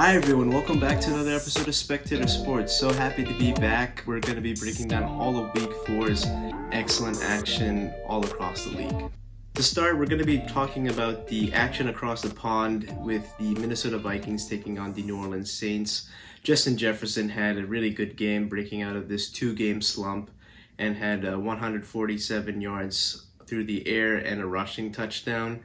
Hi everyone, welcome back to another episode of Spectator Sports. So happy to be back. We're going to be breaking down all of Week 4's excellent action all across the league. To start, we're going to be talking about the action across the pond with the Minnesota Vikings taking on the New Orleans Saints. Justin Jefferson had a really good game breaking out of this two-game slump and had 147 yards through the air and a rushing touchdown.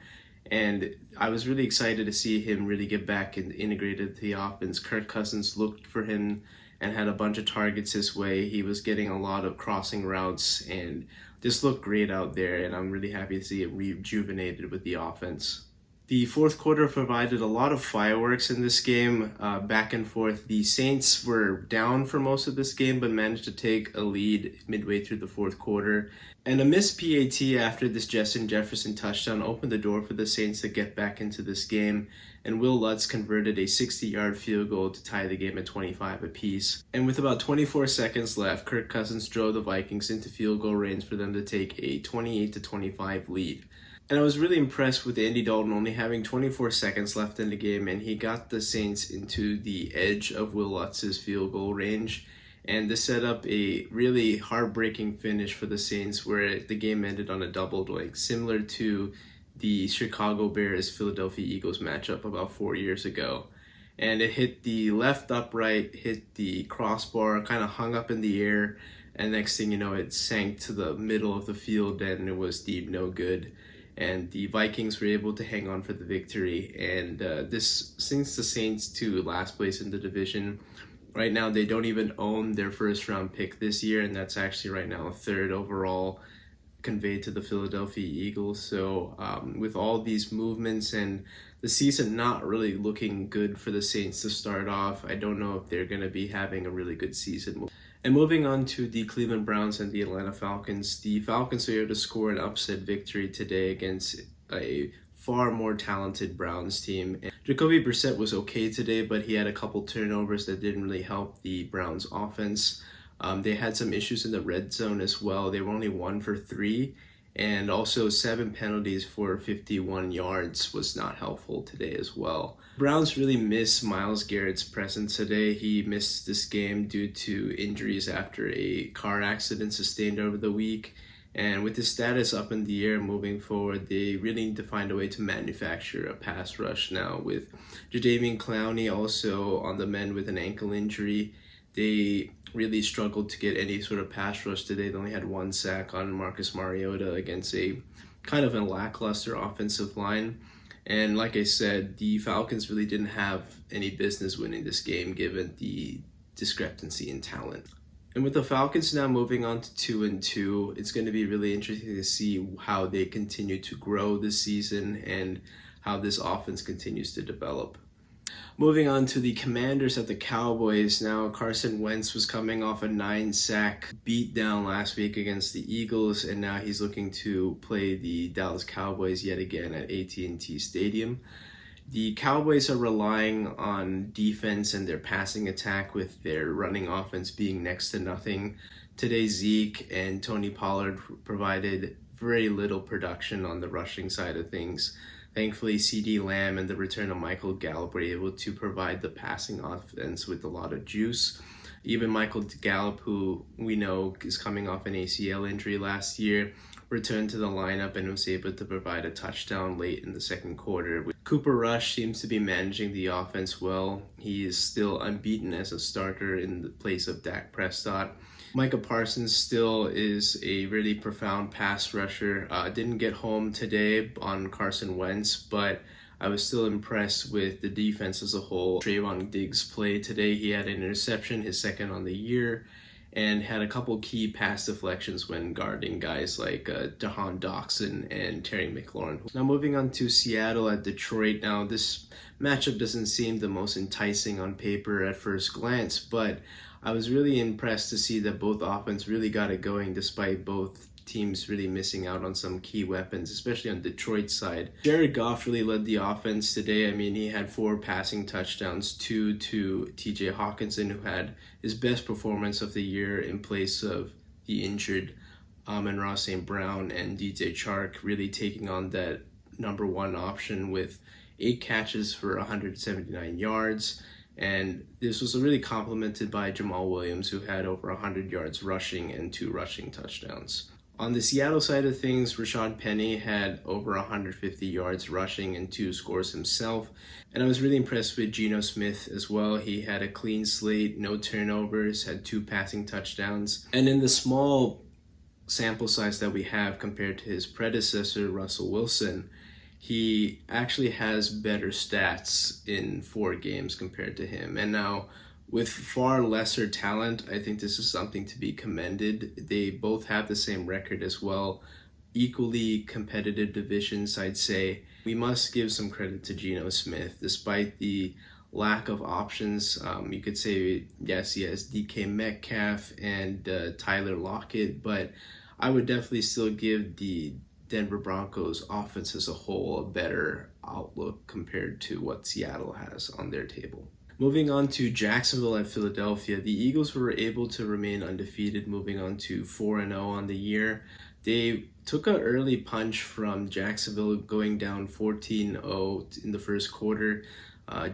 And I was really excited to see him really get back and integrated to the offense. Kirk Cousins looked for him and had a bunch of targets his way. He was getting a lot of crossing routes and just looked great out there. And I'm really happy to see it rejuvenated with the offense. The fourth quarter provided a lot of fireworks in this game, back and forth. The Saints were down for most of this game, but managed to take a lead midway through the fourth quarter. And a missed PAT after this Justin Jefferson touchdown opened the door for the Saints to get back into this game. And Will Lutz converted a 60-yard field goal to tie the game at 25 apiece. And with about 24 seconds left, Kirk Cousins drove the Vikings into field goal range for them to take a 28-25 lead. And I was really impressed with Andy Dalton only having 24 seconds left in the game, and he got the Saints into the edge of Will Lutz's field goal range. And this set up a really heartbreaking finish for the Saints where the game ended on a double doink, similar to the Chicago Bears-Philadelphia Eagles matchup about 4 years ago. And it hit the left upright, hit the crossbar, kind of hung up in the air, and next thing you know, it sank to the middle of the field and it was deemed no good. And the Vikings were able to hang on for the victory. And this sinks the Saints to last place in the division. Right now, they don't even own their first-round pick this year, and that's actually right now a third overall conveyed to the Philadelphia Eagles. So with all these movements and the season not really looking good for the Saints to start off, I don't know if they're going to be having a really good season. And moving on to the Cleveland Browns and the Atlanta Falcons, the Falcons were able to score an upset victory today against a far more talented Browns team. And Jacoby Brissett was okay today, but he had a couple turnovers that didn't really help the Browns offense. They had some issues in the red zone as well. They were only 1 for 3, and also 7 penalties for 51 yards was not helpful today as well. Browns really miss Myles Garrett's presence today. He missed this game due to injuries after a car accident sustained over the week. And with his status up in the air moving forward, they really need to find a way to manufacture a pass rush now. With Jadeveon Clowney also on the mend with an ankle injury, they really struggled to get any sort of pass rush today. They only had 1 sack on Marcus Mariota against a kind of a lackluster offensive line. And like I said, the Falcons really didn't have any business winning this game given the discrepancy in talent. And with the Falcons now moving on to 2-2, it's going to be really interesting to see how they continue to grow this season and how this offense continues to develop. Moving on to the Commanders at the Cowboys. Now, Carson Wentz was coming off a 9-sack beatdown last week against the Eagles, and now he's looking to play the Dallas Cowboys yet again at AT&T Stadium. The Cowboys are relying on defense and their passing attack with their running offense being next to nothing. Today, Zeke and Tony Pollard provided very little production on the rushing side of things. Thankfully, CeeDee Lamb and the return of Michael Gallup were able to provide the passing offense with a lot of juice. Even Michael Gallup, who we know is coming off an ACL injury last year, returned to the lineup and was able to provide a touchdown late in the second quarter. Cooper Rush seems to be managing the offense well. He is still unbeaten as a starter in the place of Dak Prescott. Micah Parsons still is a really profound pass rusher. Didn't get home today on Carson Wentz, but I was still impressed with the defense as a whole. Trayvon Diggs played today. He had an interception, his second on the year, and had a couple key pass deflections when guarding guys like Jahan Dotson and Terry McLaurin. Now moving on to Seattle at Detroit. Now this matchup doesn't seem the most enticing on paper at first glance, but I was really impressed to see that both offense really got it going despite both teams really missing out on some key weapons, especially on Detroit's side. Jared Goff really led the offense today. I mean, he had 4 passing touchdowns, 2 to TJ Hawkinson, who had his best performance of the year in place of the injured Amon-Ra St. Brown, and DJ Chark really taking on that number 1 option with 8 catches for 179 yards. And this was really complemented by Jamal Williams, who had over 100 yards rushing and 2 rushing touchdowns. On the Seattle side of things, Rashad Penny had over 150 yards rushing and 2 scores himself. And I was really impressed with Geno Smith as well. He had a clean slate, no turnovers, had 2 passing touchdowns. And in the small sample size that we have compared to his predecessor, Russell Wilson, he actually has better stats in 4 games compared to him. And now, with far lesser talent, I think this is something to be commended. They both have the same record as well. Equally competitive divisions, I'd say. We must give some credit to Geno Smith. Despite the lack of options, you could say, yes, he has DK Metcalf and Tyler Lockett, but I would definitely still give the Denver Broncos offense as a whole a better outlook compared to what Seattle has on their table. Moving on to Jacksonville and Philadelphia, the Eagles were able to remain undefeated, moving on to 4-0 on the year. They took an early punch from Jacksonville, going down 14-0 in the first quarter.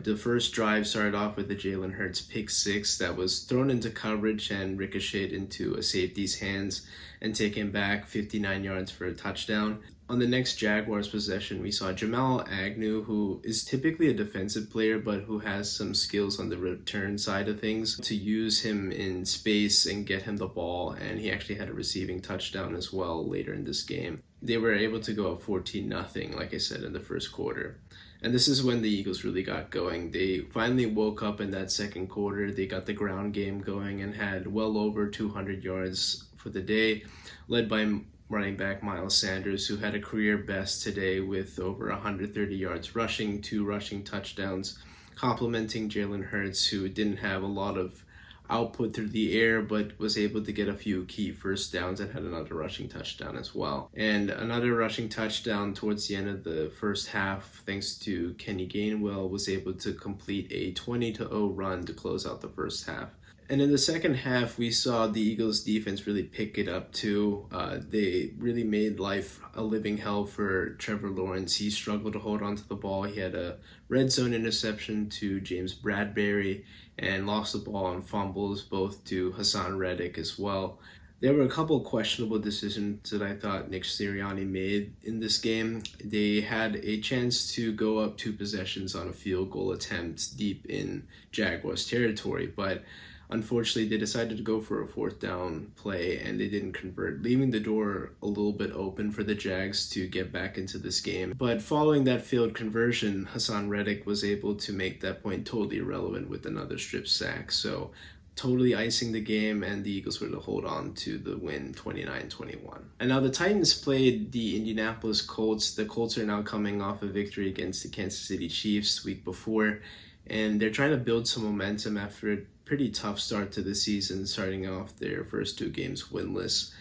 The first drive started off with the Jalen Hurts pick 6 that was thrown into coverage and ricocheted into a safety's hands and taken back 59 yards for a touchdown. On the next Jaguars possession, we saw Jamal Agnew, who is typically a defensive player, but who has some skills on the return side of things, to use him in space and get him the ball, and he actually had a receiving touchdown as well later in this game. They were able to go up 14-0, like I said, in the first quarter. And this is when the Eagles really got going. They finally woke up in that second quarter. They got the ground game going and had well over 200 yards for the day, led by running back Miles Sanders, who had a career best today with over 130 yards rushing, 2 rushing touchdowns, complementing Jalen Hurts, who didn't have a lot of output through the air, but was able to get a few key first downs and had another rushing touchdown as well. And another rushing touchdown towards the end of the first half, thanks to Kenny Gainwell, was able to complete a 20-0 run to close out the first half. And in the second half, we saw the Eagles defense really pick it up too. They really made life a living hell for Trevor Lawrence. He struggled to hold on to the ball. He had a red zone interception to James Bradbury and lost the ball on fumbles, both to Hassan Reddick as well. There were a couple questionable decisions that I thought Nick Sirianni made in this game. They had a chance to go up 2 possessions on a field goal attempt deep in Jaguars territory, but unfortunately, they decided to go for a 4th down play and they didn't convert, leaving the door a little bit open for the Jags to get back into this game. But following that failed conversion, Hassan Reddick was able to make that point totally irrelevant with another strip sack. So totally icing the game, and the Eagles were to hold on to the win 29-21. And now the Titans played the Indianapolis Colts. The Colts are now coming off a victory against the Kansas City Chiefs the week before, and they're trying to build some momentum after a pretty tough start to the season, starting off their first 2 games winless.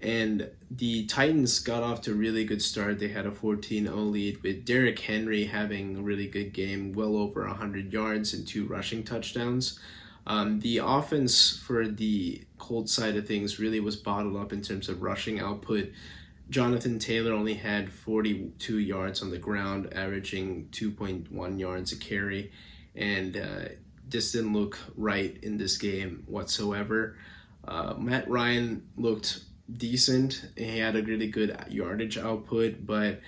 And the Titans got off to a really good start. They had a 14-0 lead with Derrick Henry having a really good game, well over 100 yards and 2 rushing touchdowns. The offense for the Colts side of things really was bottled up in terms of rushing output. Jonathan Taylor only had 42 yards on the ground, averaging 2.1 yards a carry, and this didn't look right in this game whatsoever. Matt Ryan looked decent. He had a really good yardage output, but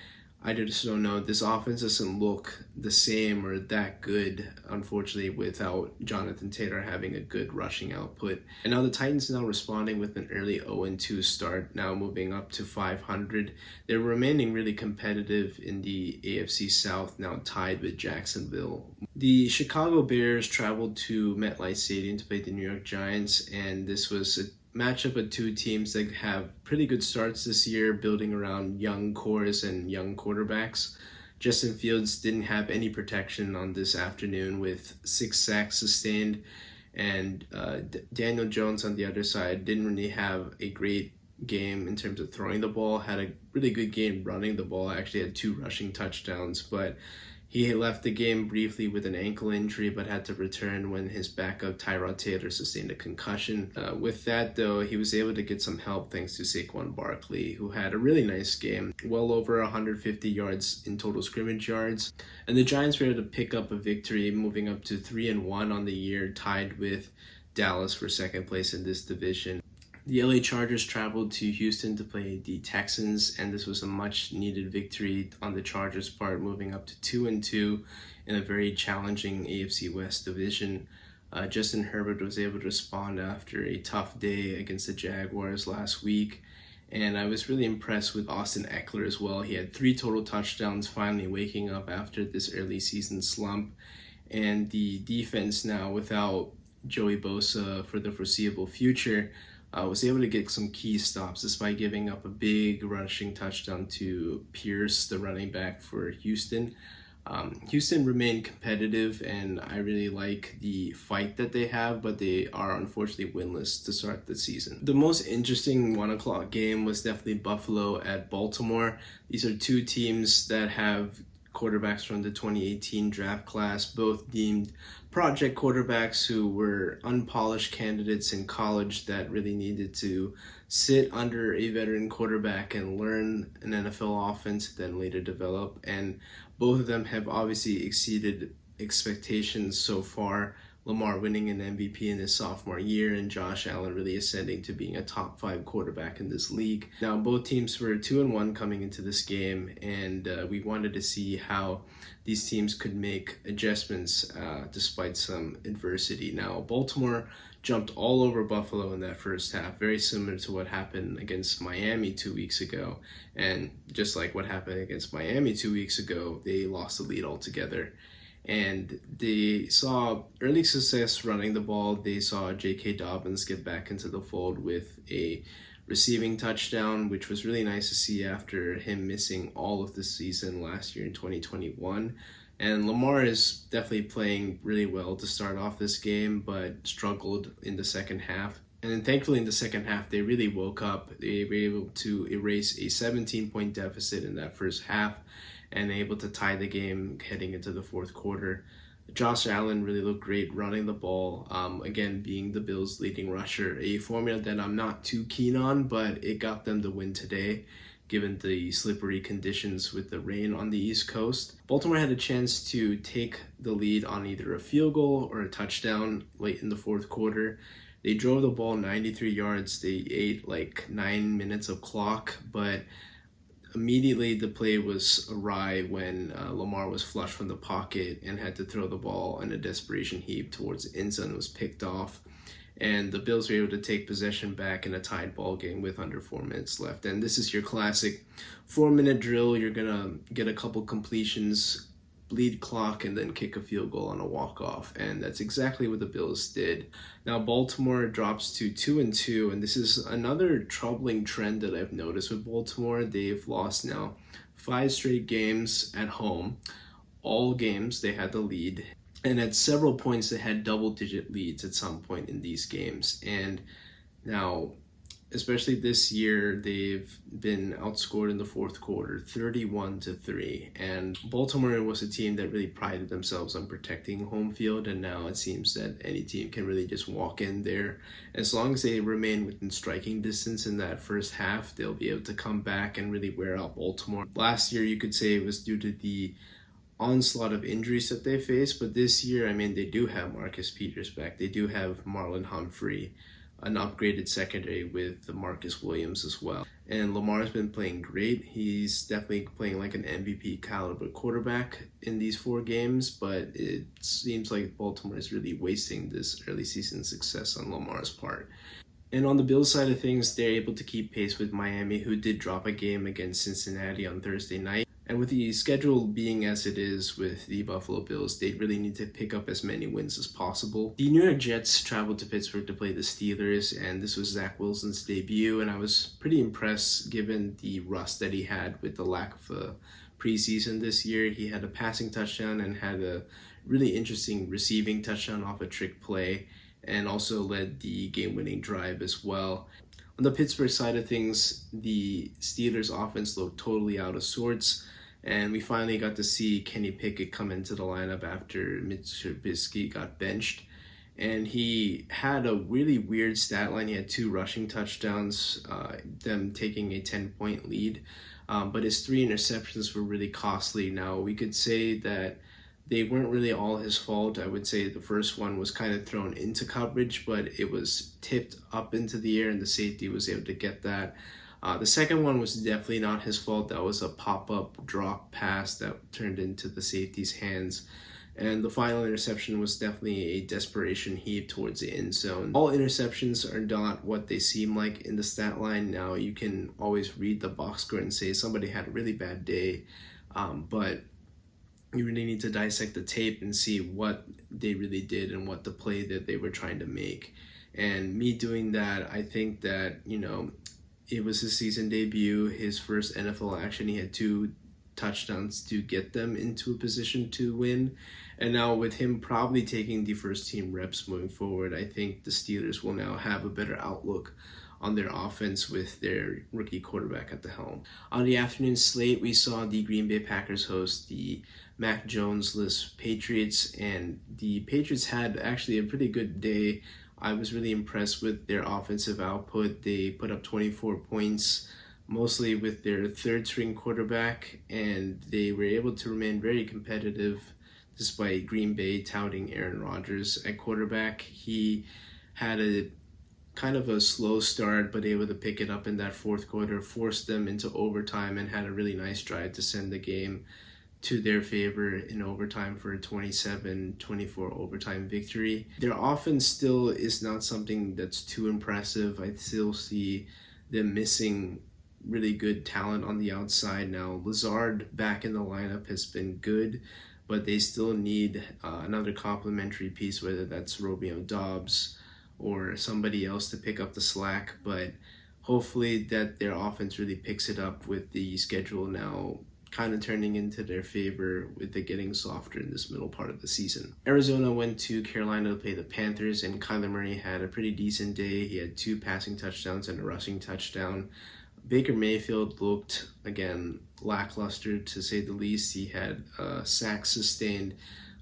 I just don't know. This offense doesn't look the same or that good, unfortunately, without Jonathan Taylor having a good rushing output. And now the Titans now responding with an early 0-2 start, now moving up to 500. They're remaining really competitive in the AFC South, now tied with Jacksonville. The Chicago Bears traveled to MetLife Stadium to play the New York Giants, and this was a matchup of 2 teams that have pretty good starts this year, building around young cores and young quarterbacks. Justin Fields didn't have any protection on this afternoon with 6 sacks sustained, and Daniel Jones on the other side didn't really have a great game in terms of throwing the ball, had a really good game running the ball, actually had 2 rushing touchdowns, but He left the game briefly with an ankle injury, but had to return when his backup Tyrod Taylor sustained a concussion. With that, though, he was able to get some help thanks to Saquon Barkley, who had a really nice game, well over 150 yards in total scrimmage yards. And the Giants were able to pick up a victory, moving up to 3-1 on the year, tied with Dallas for second place in this division. The LA Chargers traveled to Houston to play the Texans, and this was a much needed victory on the Chargers' part, moving up to 2-2 in a very challenging AFC West division. Justin Herbert was able to respond after a tough day against the Jaguars last week, and I was really impressed with Austin Eckler as well. He had 3 total touchdowns, finally waking up after this early season slump, and the defense now without Joey Bosa for the foreseeable future was able to get some key stops despite giving up a big rushing touchdown to Pierce, the running back for Houston. Houston remained competitive, and I really like the fight that they have, but they are unfortunately winless to start the season. The most interesting 1 o'clock game was definitely Buffalo at Baltimore. These are two teams that have quarterbacks from the 2018 draft class, both deemed project quarterbacks who were unpolished candidates in college that really needed to sit under a veteran quarterback and learn an NFL offense, then later develop. And both of them have obviously exceeded expectations so far. Lamar winning an MVP in his sophomore year, and Josh Allen really ascending to being a top 5 quarterback in this league. Now, both teams were 2-1 coming into this game, and we wanted to see how these teams could make adjustments despite some adversity. Now, Baltimore jumped all over Buffalo in that first half, very similar to what happened against Miami 2 weeks ago. And just like what happened against Miami 2 weeks ago, they lost the lead altogether. And they saw early success running the ball. They saw J.K. Dobbins get back into the fold with a receiving touchdown, which was really nice to see after him missing all of the season last year in 2021. And Lamar is definitely playing really well to start off this game, but struggled in the second half. And then thankfully in the second half, they really woke up. They were able to erase a 17-point deficit in that first half and able to tie the game heading into the fourth quarter. Josh Allen really looked great running the ball, again being the Bills' leading rusher, a formula that I'm not too keen on, but it got them the win today, given the slippery conditions with the rain on the East Coast. Baltimore had a chance to take the lead on either a field goal or a touchdown late in the fourth quarter. They drove the ball 93 yards. They ate like 9 minutes of clock, but immediately the play was awry when Lamar was flushed from the pocket and had to throw the ball in a desperation heap towards the end zone. It was picked off, and the Bills were able to take possession back in a tied ball game with under 4 minutes left. And this is your classic 4-minute drill. You're gonna get a couple completions, bleed clock, and then kick a field goal on a walk-off. And that's exactly what the Bills did. Now Baltimore drops to 2-2, and this is another troubling trend that I've noticed with Baltimore. They've lost now 5 straight games at home. All games they had the lead, and at several points they had double-digit leads at some point in these games. And now, especially this year, they've been outscored in the fourth quarter 31-3. And Baltimore was a team that really prided themselves on protecting home field, and now it seems that any team can really just walk in there. As long as they remain within striking distance in that first half, they'll be able to come back and really wear out Baltimore. Last year, you could say it was due to the onslaught of injuries that they faced, but this year, I mean, they do have Marcus Peters back. They do have Marlon Humphrey, an upgraded secondary with Marcus Williams as well. And Lamar's been playing great. He's definitely playing like an MVP caliber quarterback in these 4 games, but it seems like Baltimore is really wasting this early season success on Lamar's part. And on the Bills side of things, they're able to keep pace with Miami, who did drop a game against Cincinnati on Thursday night. And with the schedule being as it is with the Buffalo Bills, they really need to pick up as many wins as possible. The New York Jets traveled to Pittsburgh to play the Steelers, and this was Zach Wilson's debut, and I was pretty impressed given the rust that he had with the lack of a preseason this year. He had a passing touchdown and had a really interesting receiving touchdown off a trick play, and also led the game-winning drive as well. On the Pittsburgh side of things, the Steelers' offense looked totally out of sorts. And we finally got to see Kenny Pickett come into the lineup after Mitch Trubisky got benched. And he had a really weird stat line. He had 2 rushing touchdowns, them taking a 10-point lead. But his 3 interceptions were really costly. Now, we could say that they weren't really all his fault. I would say the first one was kind of thrown into coverage, but it was tipped up into the air and the safety was able to get that. The second one was definitely not his fault. That was a pop-up drop pass that turned into the safety's hands. And the final interception was definitely a desperation heave towards the end zone. All interceptions are not what they seem like in the stat line. Now, you can always read the box score and say somebody had a really bad day, but you really need to dissect the tape and see what they really did and what the play that they were trying to make. And me doing that, I think that, it was his season debut, his first NFL action. He had 2 touchdowns to get them into a position to win. And now with him probably taking the first team reps moving forward, I think the Steelers will now have a better outlook on their offense with their rookie quarterback at the helm. On the afternoon slate, we saw the Green Bay Packers host the Mac Jones-less Patriots, and the Patriots had actually a pretty good day. I was really impressed with their offensive output. They put up 24 points, mostly with their third-string quarterback, and they were able to remain very competitive despite Green Bay touting Aaron Rodgers at quarterback. He had a kind of a slow start, but able to pick it up in that fourth quarter, forced them into overtime, and had a really nice drive to send the game to their favor in overtime for a 27-24 overtime victory. Their offense still is not something that's too impressive. I still see them missing really good talent on the outside. Now, Lazard back in the lineup has been good, but they still need another complementary piece, whether that's Romeo Doubs or somebody else to pick up the slack. But hopefully that their offense really picks it up with the schedule now kind of turning into their favor with it getting softer in this middle part of the season. Arizona went to Carolina to play the Panthers, and Kyler Murray had a pretty decent day. He had 2 passing touchdowns and a rushing touchdown. Baker Mayfield looked, again, lackluster to say the least. He had sacks sustained,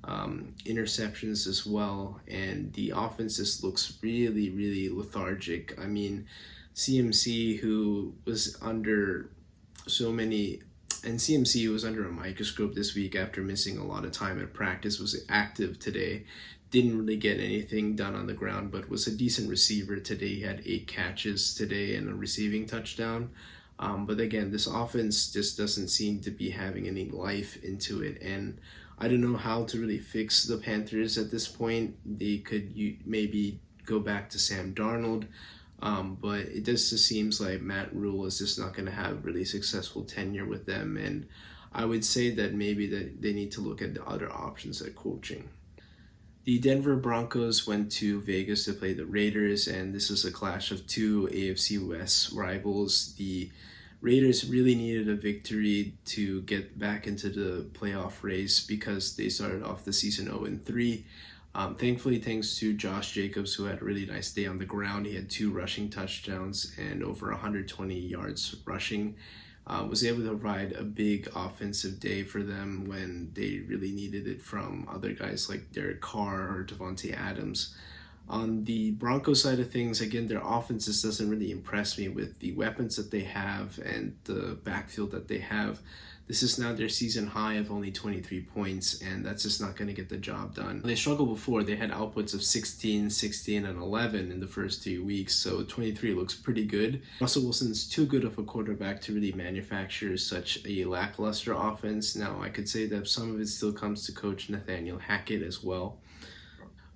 interceptions as well, and the offense just looks really, really lethargic. I mean, CMC, who was under CMC was under a microscope this week after missing a lot of time at practice, was active today, didn't really get anything done on the ground, but was a decent receiver today. He had 8 catches today and a receiving touchdown. But again, this offense just doesn't seem to be having any life into it. And I don't know how to really fix the Panthers at this point. They could maybe go back to Sam Darnold. But it just seems like Matt Rule is just not going to have really successful tenure with them. And I would say that maybe that they need to look at the other options at coaching. The Denver Broncos went to Vegas to play the Raiders, and this is a clash of 2 AFC West rivals. The Raiders really needed a victory to get back into the playoff race because they started off the season 0-3. Thankfully, thanks to Josh Jacobs, who had a really nice day on the ground. He had 2 rushing touchdowns and over 120 yards rushing. Was able to provide a big offensive day for them when they really needed it from other guys like Derek Carr or Devontae Adams. On the Broncos side of things, again, their offense just doesn't really impress me with the weapons that they have and the backfield that they have. This is now their season high of only 23 points, and that's just not going to get the job done. They struggled before. They had outputs of 16, 16, and 11 in the first 2 weeks, so 23 looks pretty good. Russell Wilson's too good of a quarterback to really manufacture such a lackluster offense. Now, I could say that some of it still comes to coach Nathaniel Hackett as well.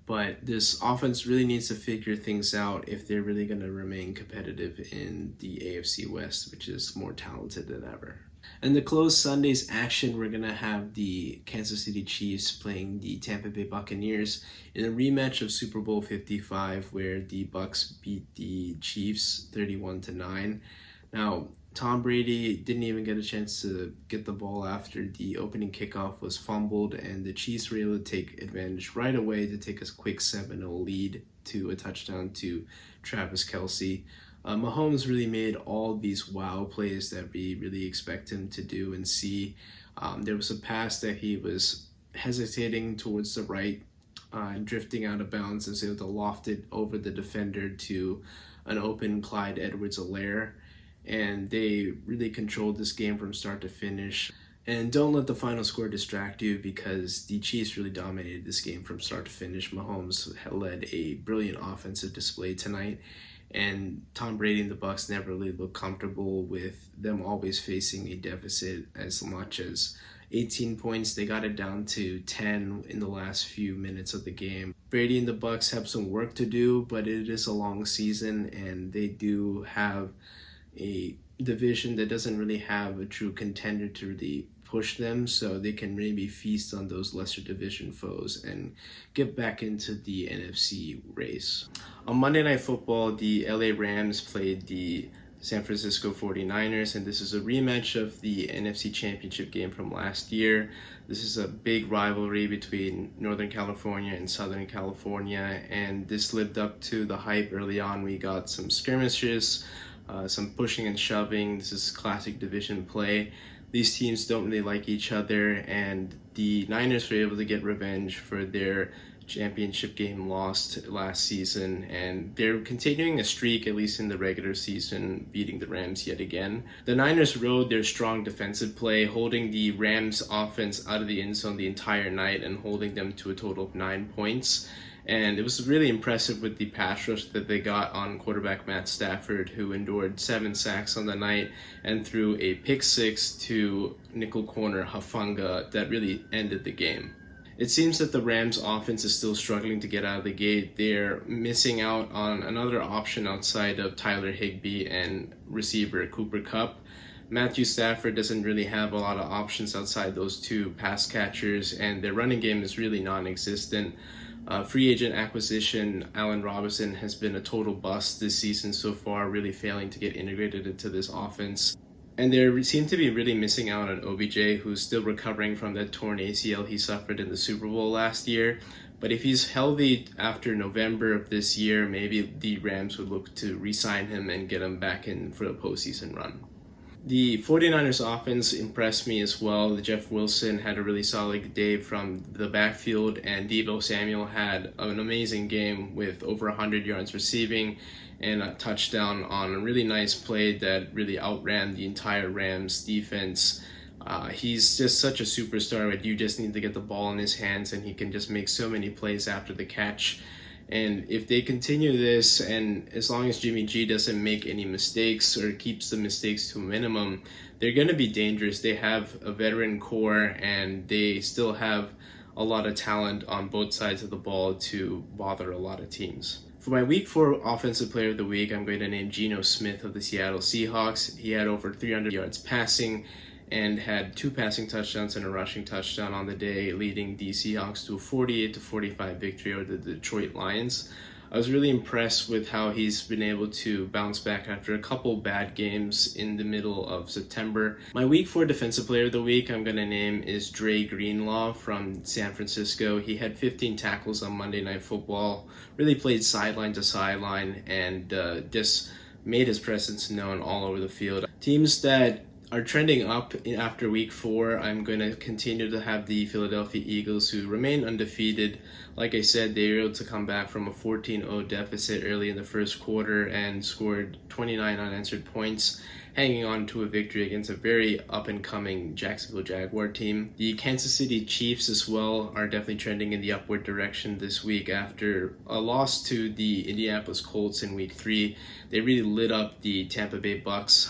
But this offense really needs to figure things out if they're really going to remain competitive in the AFC West, which is more talented than ever. And to close Sunday's action, we're going to have the Kansas City Chiefs playing the Tampa Bay Buccaneers in a rematch of Super Bowl 55, where the Bucs beat the Chiefs 31-9. Now, Tom Brady didn't even get a chance to get the ball after the opening kickoff was fumbled, and the Chiefs were able to take advantage right away to take a quick 7-0 lead to a touchdown to Travis Kelce. Mahomes really made all these wow plays that we really expect him to do and see. There was a pass that he was hesitating towards the right, drifting out of bounds, and so able to loft it over the defender to an open Clyde Edwards-Helaire. And they really controlled this game from start to finish. And don't let the final score distract you, because the Chiefs really dominated this game from start to finish. Mahomes led a brilliant offensive display tonight, and Tom Brady and the Bucs never really looked comfortable with them always facing a deficit as much as 18 points. They got it down to 10 in the last few minutes of the game. Brady and the Bucs have some work to do, but it is a long season, and they do have a division that doesn't really have a true contender to really push them, so they can maybe feast on those lesser division foes and get back into the NFC race. On Monday Night Football, the LA Rams played the San Francisco 49ers, and this is a rematch of the NFC Championship game from last year. This is a big rivalry between Northern California and Southern California, and this lived up to the hype early on. We got some skirmishes, some pushing and shoving. This is classic division play. These teams don't really like each other, and the Niners were able to get revenge for their championship game lost last season, and they're continuing a streak, at least in the regular season, beating the Rams yet again. The Niners rode their strong defensive play, holding the Rams offense out of the end zone the entire night and holding them to a total of 9 points. And it was really impressive with the pass rush that they got on quarterback Matt Stafford, who endured 7 sacks on the night and threw a pick six to nickel corner Hufanga that really ended the game. It seems that the Rams offense is still struggling to get out of the gate. They're missing out on another option outside of Tyler Higbee and receiver Cooper Kupp. Matthew Stafford doesn't really have a lot of options outside those two pass catchers, and their running game is really non-existent. Free agent acquisition Allen Robinson has been a total bust this season so far, really failing to get integrated into this offense. And they seem to be really missing out on OBJ, who's still recovering from that torn ACL he suffered in the Super Bowl last year. But if he's healthy after November of this year, maybe the Rams would look to re-sign him and get him back in for the postseason run. The 49ers offense impressed me as well. Jeff Wilson had a really solid day from the backfield, and Deebo Samuel had an amazing game with over 100 yards receiving and a touchdown on a really nice play that really outran the entire Rams defense. He's just such a superstar, but you just need to get the ball in his hands, and he can just make so many plays after the catch. And if they continue this, and as long as Jimmy G doesn't make any mistakes or keeps the mistakes to a minimum, they're going to be dangerous. They have a veteran core, and they still have a lot of talent on both sides of the ball to bother a lot of teams. For my Week 4 Offensive Player of the Week, I'm going to name Geno Smith of the Seattle Seahawks. He had over 300 yards passing and had 2 passing touchdowns and a rushing touchdown on the day, leading the Seahawks to a 48-45 victory over the Detroit Lions. I was really impressed with how he's been able to bounce back after a couple bad games in the middle of September. My Week 4 Defensive Player of the Week I'm going to name is Dre Greenlaw from San Francisco. He had 15 tackles on Monday Night Football, really played sideline to sideline, and just made his presence known all over the field. Teams that are trending up after Week 4. I'm going to continue to have the Philadelphia Eagles, who remain undefeated. Like I said, they were able to come back from a 14-0 deficit early in the first quarter and scored 29 unanswered points, hanging on to a victory against a very up-and-coming Jacksonville Jaguar team. The Kansas City Chiefs as well are definitely trending in the upward direction this week after a loss to the Indianapolis Colts in Week 3. They really lit up the Tampa Bay Bucs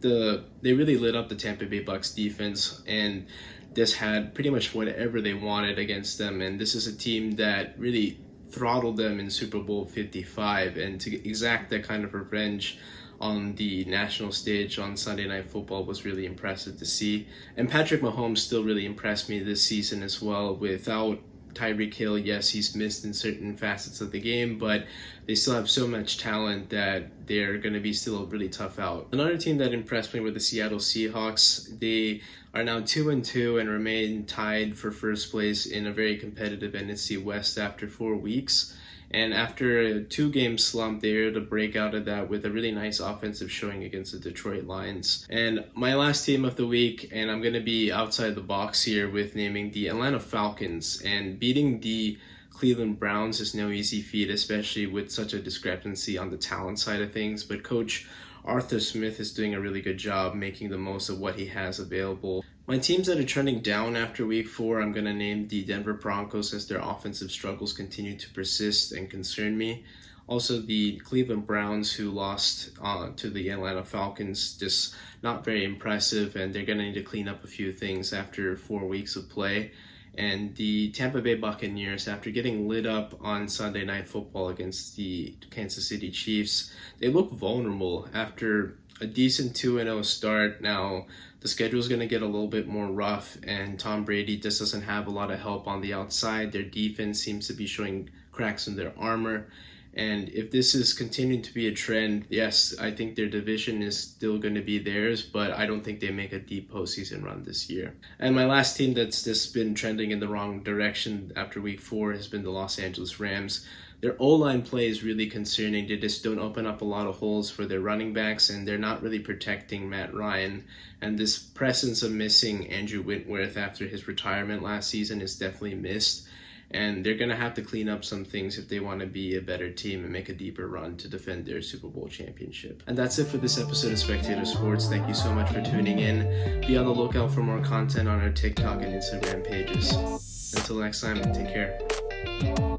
they really lit up the Tampa Bay Bucs defense, and just had pretty much whatever they wanted against them. And this is a team that really throttled them in Super Bowl 55, and to exact that kind of revenge on the national stage on Sunday Night Football was really impressive to see. And Patrick Mahomes still really impressed me this season as well. Without Tyreek Hill, yes, he's missed in certain facets of the game, but they still have so much talent that they're going to be still a really tough out. Another team that impressed me were the Seattle Seahawks. They are now 2-2 and remain tied for first place in a very competitive NFC West after 4 weeks. And after a 2-game slump, they were able to break out of that with a really nice offensive showing against the Detroit Lions. And my last team of the week, and I'm going to be outside the box here with naming the Atlanta Falcons. And beating the Cleveland Browns is no easy feat, especially with such a discrepancy on the talent side of things. But Coach Arthur Smith is doing a really good job making the most of what he has available. My teams that are trending down after week 4, I'm going to name the Denver Broncos as their offensive struggles continue to persist and concern me. Also, the Cleveland Browns, who lost to the Atlanta Falcons, just not very impressive, and they're going to need to clean up a few things after 4 weeks of play. And the Tampa Bay Buccaneers, after getting lit up on Sunday Night Football against the Kansas City Chiefs, they look vulnerable after a decent 2-0 start. Now, the schedule is going to get a little bit more rough, and Tom Brady just doesn't have a lot of help on the outside. Their defense seems to be showing cracks in their armor. And if this is continuing to be a trend, yes, I think their division is still going to be theirs, but I don't think they make a deep postseason run this year. And my last team that's just been trending in the wrong direction after week 4 has been the Los Angeles Rams. Their O-line play is really concerning. They just don't open up a lot of holes for their running backs, and they're not really protecting Matt Ryan. And this presence of missing Andrew Whitworth after his retirement last season is definitely missed. And they're going to have to clean up some things if they want to be a better team and make a deeper run to defend their Super Bowl championship. And that's it for this episode of Spectator Sports. Thank you so much for tuning in. Be on the lookout for more content on our TikTok and Instagram pages. Until next time, take care.